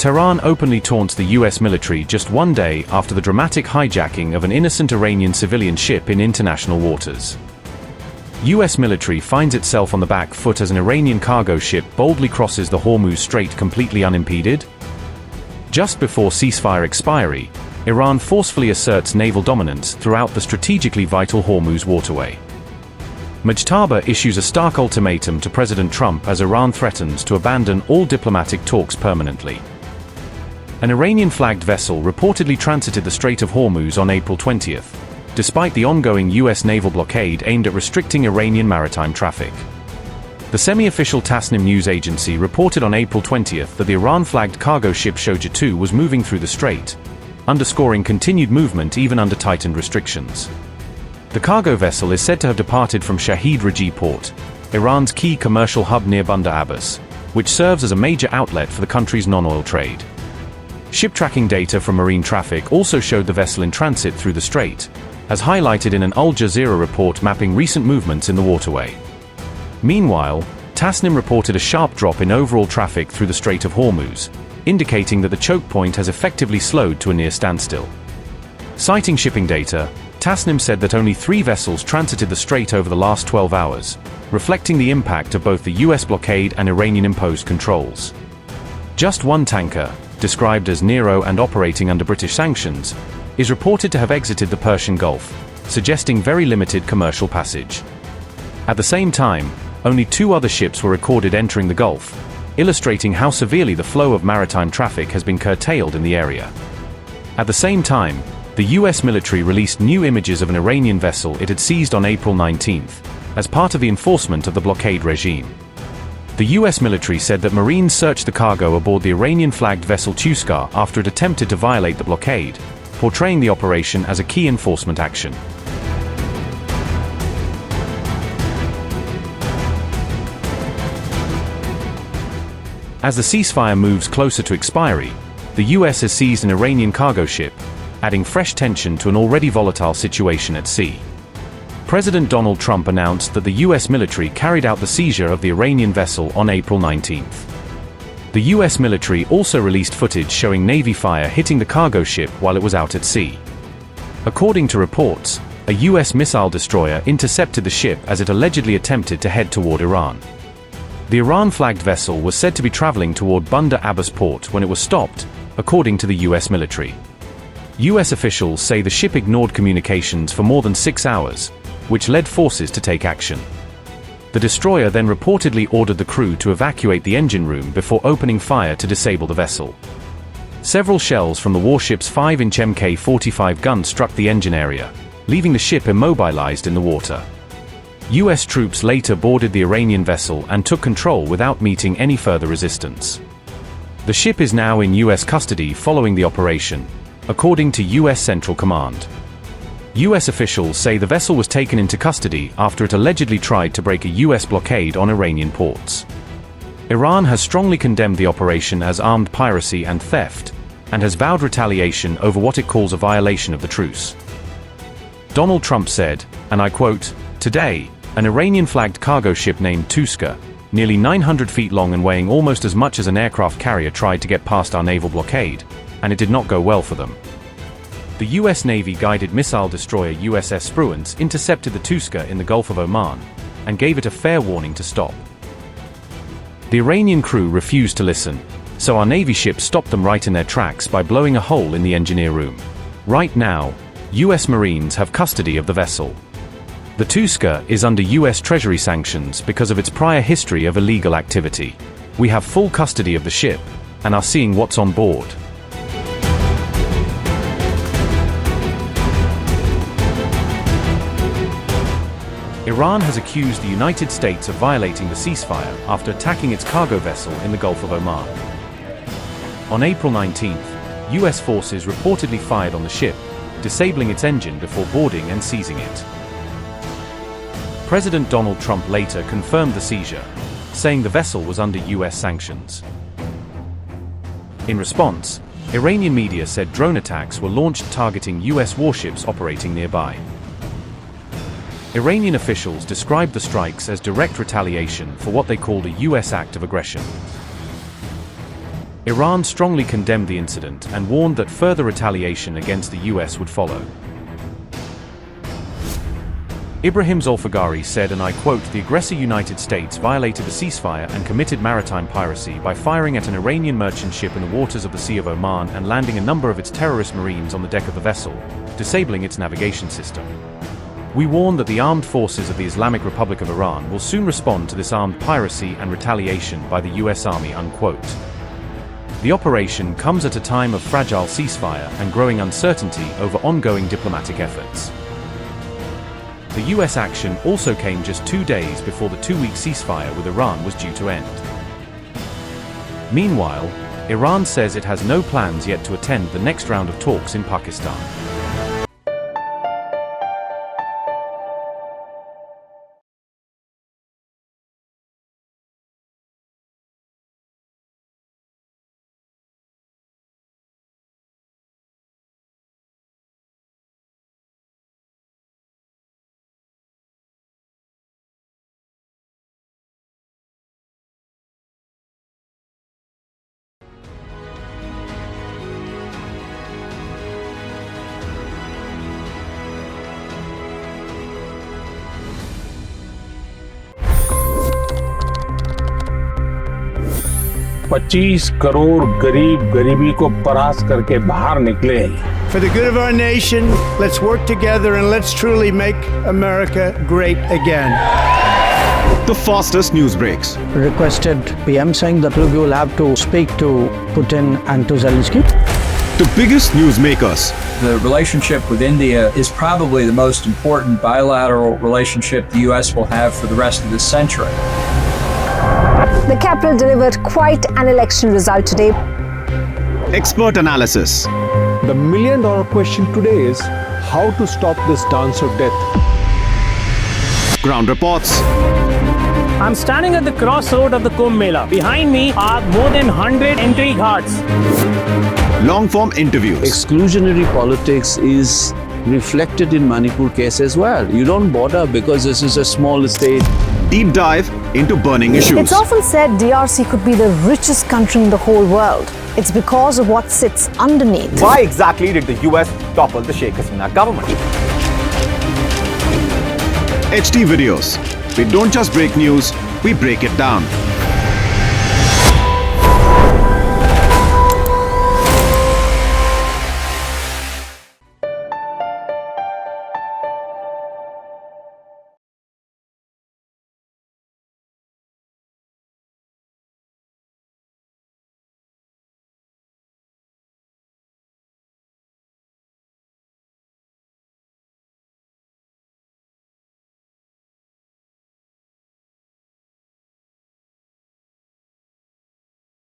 Tehran openly taunts the US military just one day after the dramatic hijacking of an innocent Iranian civilian ship in international waters. US military finds itself on the back foot as an Iranian cargo ship boldly crosses the Hormuz Strait completely unimpeded. Just before ceasefire expiry, Iran forcefully asserts naval dominance throughout the strategically vital Hormuz waterway. Mojtaba issues a stark ultimatum to President Trump as Iran threatens to abandon all diplomatic talks permanently. An Iranian-flagged vessel reportedly transited the Strait of Hormuz on April 20th, despite the ongoing US naval blockade aimed at restricting Iranian maritime traffic. The semi-official Tasnim news agency reported on April 20th that the Iran-flagged cargo ship Shoja 2 was moving through the strait, underscoring continued movement even under tightened restrictions. The cargo vessel is said to have departed from Shahid Raji port, Iran's key commercial hub near Bandar Abbas, which serves as a major outlet for the country's non-oil trade. Ship tracking data from marine traffic also showed the vessel in transit through the strait, as highlighted in an Al Jazeera report mapping recent movements in the waterway. Meanwhile, Tasnim reported a sharp drop in overall traffic through the Strait of Hormuz, indicating that the choke point has effectively slowed to a near standstill. Citing shipping data, Tasnim said that only 3 vessels transited the strait over the last 12 hours, reflecting the impact of both the US blockade and Iranian-imposed controls. Just one tanker, described as Nero and operating under British sanctions, is reported to have exited the Persian Gulf, suggesting very limited commercial passage. At the same time, only 2 other ships were recorded entering the Gulf, illustrating how severely the flow of maritime traffic has been curtailed in the area. At the same time, the US military released new images of an Iranian vessel it had seized on April 19th, as part of the enforcement of the blockade regime. The US military said that Marines searched the cargo aboard the Iranian-flagged vessel Tuskar after it attempted to violate the blockade, portraying the operation as a key enforcement action. As the ceasefire moves closer to expiry, the US has seized an Iranian cargo ship, adding fresh tension to an already volatile situation at sea. President Donald Trump announced that the US military carried out the seizure of the Iranian vessel on April 19th. The US military also released footage showing Navy fire hitting the cargo ship while it was out at sea. According to reports, a US missile destroyer intercepted the ship as it allegedly attempted to head toward Iran. The Iran-flagged vessel was said to be traveling toward Bandar Abbas port when it was stopped, according to the US military. US officials say the ship ignored communications for more than 6 hours, which led forces to take action. The destroyer then reportedly ordered the crew to evacuate the engine room before opening fire to disable the vessel. Several shells from the warship's 5-inch Mk-45 gun struck the engine area, leaving the ship immobilized in the water. US troops later boarded the Iranian vessel and took control without meeting any further resistance. The ship is now in US custody following the operation, according to US Central Command. US officials say the vessel was taken into custody after it allegedly tried to break a US blockade on Iranian ports. Iran has strongly condemned the operation as armed piracy and theft, and has vowed retaliation over what it calls a violation of the truce. Donald Trump said, and I quote, "Today, an Iranian-flagged cargo ship named Tuskar, nearly 900 feet long and weighing almost as much as an aircraft carrier, tried to get past our naval blockade, and it did not go well for them." The US Navy guided missile destroyer USS Spruance intercepted the Tuskar in the Gulf of Oman, and gave it a fair warning to stop. The Iranian crew refused to listen, so our Navy ship stopped them right in their tracks by blowing a hole in the engineer room. Right now, US Marines have custody of the vessel. The Tuskar is under US Treasury sanctions because of its prior history of illegal activity. We have full custody of the ship, and are seeing what's on board. Iran has accused the United States of violating the ceasefire after attacking its cargo vessel in the Gulf of Oman. On April 19th, US forces reportedly fired on the ship, disabling its engine before boarding and seizing it. President Donald Trump later confirmed the seizure, saying the vessel was under US sanctions. In response, Iranian media said drone attacks were launched targeting US warships operating nearby. Iranian officials described the strikes as direct retaliation for what they called a US act of aggression. Iran strongly condemned the incident and warned that further retaliation against the US would follow. Ibrahim Zolfagari said, and I quote, "The aggressor United States violated the ceasefire and committed maritime piracy by firing at an Iranian merchant ship in the waters of the Sea of Oman and landing a number of its terrorist marines on the deck of the vessel, disabling its navigation system. We warn that the armed forces of the Islamic Republic of Iran will soon respond to this armed piracy and retaliation by the US Army," unquote. The operation comes at a time of fragile ceasefire and growing uncertainty over ongoing diplomatic efforts. The US action also came just 2 days before the 2-week ceasefire with Iran was due to end. Meanwhile, Iran says it has no plans yet to attend the next round of talks in Pakistan. $25 crore गरीब गरीबी को परास्त करके बाहर निकले। For the good of our nation, let's work together and let's truly make America great again. The fastest news breaks. Requested PM saying that we will have to speak to Putin and to Zelensky. The biggest news makers. The relationship with India is probably the most important bilateral relationship the US will have for the rest of this century. The capital delivered quite an election result today. Expert analysis. The million-dollar question today is how to stop this dance of death. Ground reports. I'm standing at the crossroad of the Kumbh Mela. Behind me are more than 100 entry ghats. Long-form interviews. Exclusionary politics is reflected in Manipur case as well. You don't bother because this is a small state. Deep dive into burning issues. It's often said DRC could be the richest country in the whole world. It's because of what sits underneath. Why exactly did the US topple the Sheikh Hasina government? HD videos. We don't just break news, we break it down.